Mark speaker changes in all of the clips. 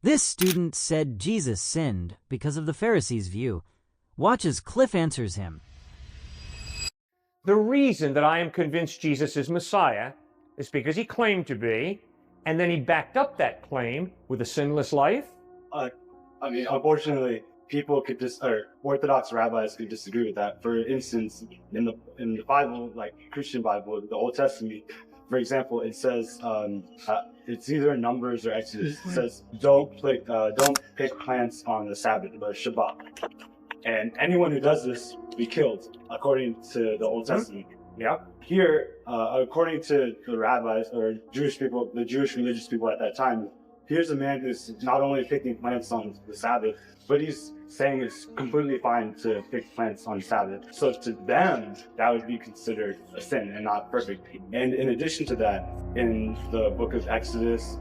Speaker 1: This student said Jesus sinned because of the Pharisees' view. Watch as Cliff answers him.
Speaker 2: The reason that I am convinced Jesus is Messiah is because he claimed to be, and then he backed up that claim with a sinless life.
Speaker 3: Unfortunately, people could Orthodox rabbis could disagree with that. For instance, in the Bible, like Christian Bible, the Old Testament, for example, it says it's either in Numbers or Exodus. It says don't pick plants on the Sabbath, but Shabbat. And anyone who does this will be killed, according to the Old Testament.
Speaker 2: Yeah.
Speaker 3: Here, according to the rabbis or Jewish people, the Jewish religious people at that time, here's a man who's not only picking plants on the Sabbath, but he's saying it's completely fine to pick plants on Sabbath. So to them, that would be considered a sin and not perfect. And in addition to that, in the book of Exodus,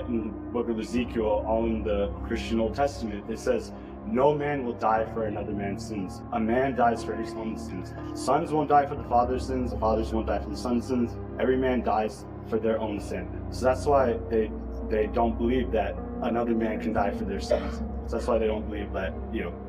Speaker 3: in the book of Ezekiel, all in the Christian Old Testament, it says, no man will die for another man's sins. A man dies for his own sins. Sons won't die for the father's sins. The fathers won't die for the son's sins. Every man dies for their own sin. So that's why they don't believe that another man can die for their sins. So that's why they don't believe that,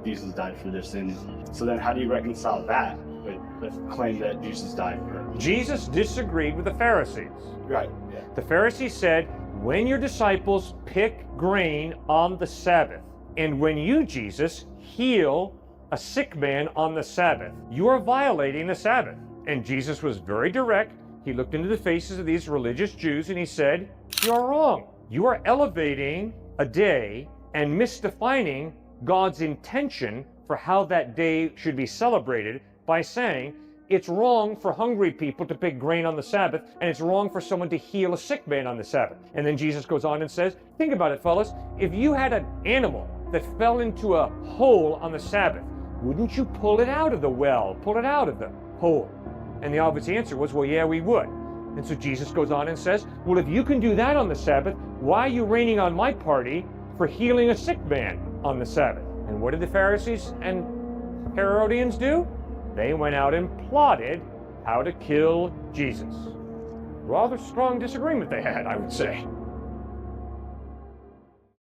Speaker 3: Jesus died for their sins. So then how do you reconcile that with the claim that Jesus died for?
Speaker 2: Jesus disagreed with the Pharisees.
Speaker 3: Right. Yeah.
Speaker 2: The Pharisees said, when your disciples pick grain on the Sabbath, and when you, Jesus, heal a sick man on the Sabbath, you are violating the Sabbath. And Jesus was very direct. He looked into the faces of these religious Jews and he said, you're wrong. You are elevating a day and misdefining God's intention for how that day should be celebrated by saying it's wrong for hungry people to pick grain on the Sabbath, and it's wrong for someone to heal a sick man on the Sabbath. And then Jesus goes on and says, think about it, fellas. If you had an animal that fell into a hole on the Sabbath, wouldn't you pull it out of the well, pull it out of the hole? And the obvious answer was, well, yeah, we would. And so Jesus goes on and says, well, if you can do that on the Sabbath, why are you raining on my party for healing a sick man on the Sabbath? And what did the Pharisees and Herodians do? They went out and plotted how to kill Jesus. Rather strong disagreement they had, I would say.